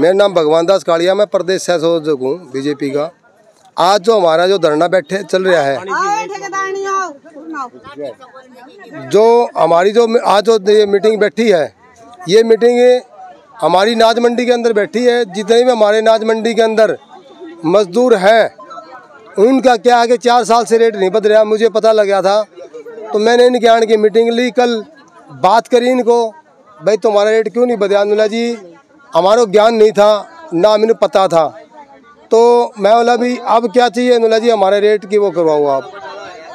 मेरा नाम भगवान दास कालिया, मैं प्रदेश सहसंयोजक हूँ बीजेपी का। आज जो हमारा जो धरना बैठे चल रहा है, जो हमारी जो आज जो ये मीटिंग बैठी है, ये मीटिंग हमारी नाज मंडी के अंदर बैठी है। जितने भी हमारे नाज मंडी के अंदर मजदूर हैं, उनका क्या है कि 4 साल से रेट नहीं बदल रहा। मुझे पता लग गया था तो मैंने इनके आने की मीटिंग ली। कल बात करी इनको, भाई तुम्हारा रेट क्यों नहीं बदला? अनुला जी हमारा ज्ञान नहीं था ना, हमें पता था। तो मैं बोला भी अब क्या चाहिए? अनुला जी हमारे रेट की वो करवाओ आप।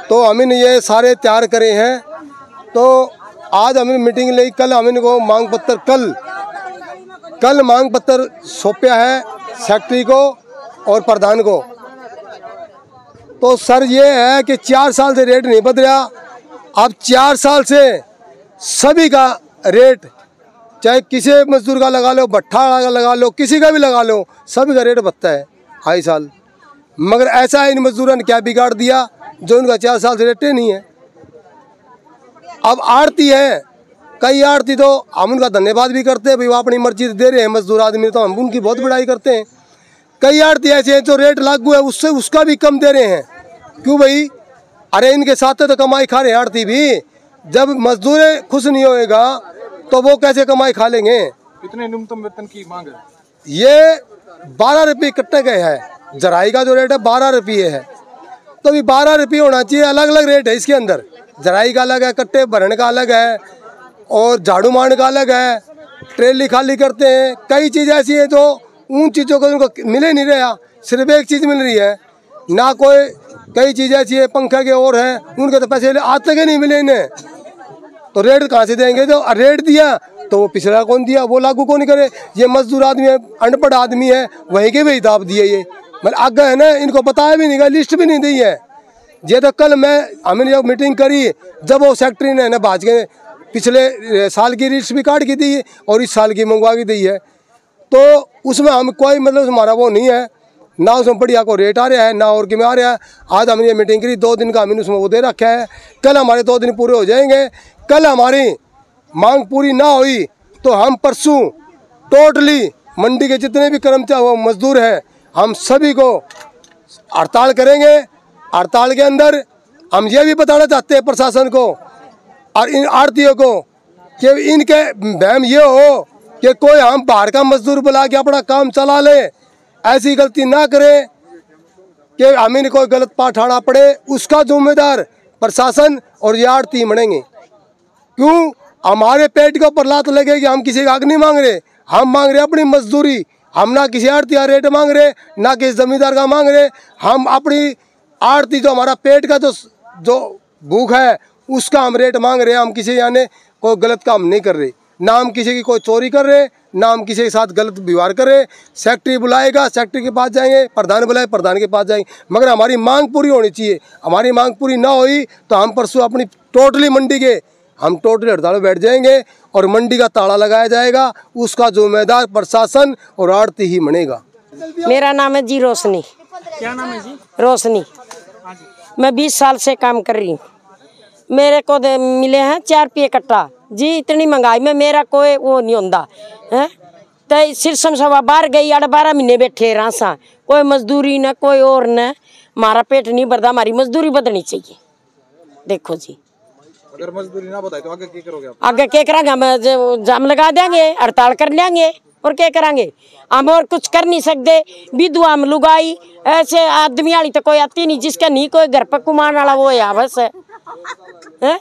तो हमने ये सारे तैयार करे हैं। तो आज हमने मीटिंग ली। कल हमने को मांग पत्र कल मांग पत्र सौंपा है सेक्रेटरी को और प्रधान को। तो सर ये है कि 4 साल से रेट नहीं बदला। अब 4 साल से सभी का रेट, चाहे किसी मजदूर का लगा लो, भट्ठा लगा लो, किसी का भी लगा लो, सभी का रेट बढ़ता है हर साल। मगर ऐसा है इन मजदूरों ने क्या बिगाड़ दिया जो उनका 4 साल से रेट नहीं है। अब आड़ती है, कई आड़ती तो हम उनका धन्यवाद भी करते हैं, भाई वो अपनी मर्जी दे रहे हैं मजदूर आदमी, तो हम उनकी बहुत बड़ाई करते हैं। कई आड़ती ऐसे हैं जो रेट लागू है उससे उसका भी कम दे रहे हैं। क्यों भाई? अरे इनके साथ तो कमाई खा रहे हैं आड़ती भी। जब मजदूर खुश नहीं होएगा तो वो कैसे कमाई खा लेंगे? कितने न्यूनतम वेतन की मांग है? ये 12 रुपये कट्टे गए है। जराई का जो रेट है 12 रुपये है। तो भी 12 रुपये होना चाहिए। अलग अलग रेट है इसके अंदर। जराई का अलग है, कट्टे भरने का अलग है, और झाड़ू मारने का अलग है, ट्रेली खाली करते हैं। कई चीज़ ऐसी है जो उन चीज़ों को उनको मिले नहीं रहा, सिर्फ एक चीज़ मिल रही है ना। कोई कई चीज़ ऐसी है पंखा के और हैं, उनके तो पैसे आज तक ही नहीं मिले इन्हें। तो रेट कहाँ से देंगे? जो रेट दिया तो वो पिछड़ा कौन दिया, वो लागू कौन करे? ये मजदूर आदमी है, अनपढ़ आदमी है, वहीं के वही दाब दिए। ये मतलब आगे है ना, इनको बताया भी नहीं गया, लिस्ट भी नहीं दी है। ये तो कल हमने जब मीटिंग करी, जब वो सेक्रेटरी ने ना भाज के पिछले साल की लिस्ट भी काट के दी है और इस साल की मंगवा के दी है। तो उसमें हम कोई मतलब हमारा वो नहीं है ना, उसमें बढ़िया को रेट आ रहा है ना और कि में आ रहा है। आज हमने ये मीटिंग करी, 2 दिन का हमने उसमें वो दे रखा है। कल हमारे 2 दिन पूरे हो जाएंगे। कल हमारी मांग पूरी ना हुई तो हम परसों टोटली मंडी के जितने भी कर्मचारी वो मजदूर हैं, हम सभी को हड़ताल करेंगे। हड़ताल के अंदर हम ये भी बताना चाहते हैं प्रशासन को और इन आड़तियों को कि इनके बहम ये हो कि कोई हम बाहर का मजदूर बुला के अपना काम चला ले, ऐसी गलती ना करें कि हमें कोई गलत पाठ आना पड़े। उसका जिम्मेदार प्रशासन और ये आड़ती बनेंगे। क्यों? हमारे पेट के ऊपर लात लगेगी। हम किसी का हक नहीं मांग रहे, हम मांग रहे अपनी मजदूरी। हम ना किसी आड़ती का रेट मांग रहे, ना किसी जमींदार का मांग रहे। हम अपनी आड़ती जो हमारा पेट का जो भूख है उसका हम रेट मांग रहे हैं। हम किसी यानी कोई गलत काम नहीं कर रहे, ना हम किसी की कोई चोरी कर रहे, ना हम किसी के साथ गलत व्यवहार कर रहे। सेक्रेटरी बुलाएगा, सेक्रेटरी के पास जाएंगे, प्रधान बुलाए, प्रधान के पास जाएंगे, मगर हमारी मांग पूरी होनी चाहिए। हमारी मांग पूरी ना हुई तो हम परसों अपनी टोटली मंडी के हम टोटली हड़ताल में बैठ जाएंगे और मंडी का ताला लगाया जाएगा। उसका जिम्मेदार प्रशासन और आड़ती ही बनेगा। मेरा नाम है जी रोशनी। क्या नाम है जी? रोशनी। मैं 20 साल से काम कर रही हूँ। मेरे को मिले हैं 4 रुपये कट्टा जी। इतनी महंगाई में मेरा कोई वो नहीं होता है। तो सिरसम सवा बाहर गई, 12 महीने बैठे रासा, कोई मजदूरी न कोई और न, हमारा पेट नहीं भरता। हमारी मजदूरी बढ़नी चाहिए। देखो जी, अगर मजदूरी ना बताए तो आगे क्या करोगे आप? आगे क्या करेंगे? हम जाम लगा देंगे, हड़ताल कर लेंगे और क्या करेंगे? हम और कुछ कर नहीं सकते। विधवा हम लुगाई ऐसे आदमी वाली तो कोई आती नहीं, जिसका नहीं कोई घर पर कुमान वाला वो है बस है।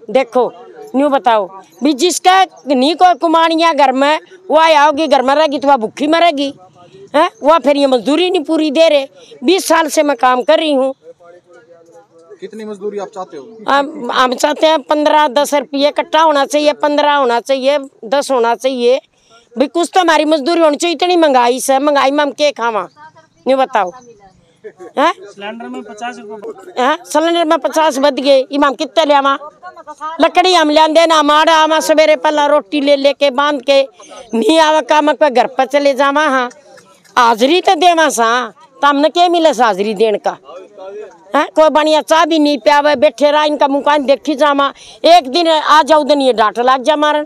देखो न्यू बताओ भी, जिसका नहीं कोई कुमानिया घर में, वो आओगी घर में रहेगी तो वह भूखी मरेगी है। वह फिर ये मजदूरी नहीं पूरी दे रहे। 20 साल से मैं काम कर रही हूँ। कितनी मजदूरी आप चाहते हो? हम चाहते हैं 15-10 रुपये कट्टा होना चाहिए, 15 होना चाहिए, 10 होना चाहिए भाई। कुछ तो हमारी मजदूरी होनी चाहिए। इतनी महंगाई से, महंगाई में हम क्या खावा? ये बताओ। सिलेंडर में 50 रुपये, सिलेंडर में 50 बद गए। इमाम कितने लिया? लकड़ी हम ले देना माड़ा आवा, सवेरे पहला रोटी ले लेके बांध के नहीं आवा काम पे घर पर चले जावा। हाँ हाजरी तो देवा सा, तो हमने क्या मिले हाजरी देने का? कोई बढ़िया चाह भी नहीं पियावे, बैठे रहा इनका मुकान देखी जावा। एक दिन आ जाओ दिन ये डांट लग जा मारन।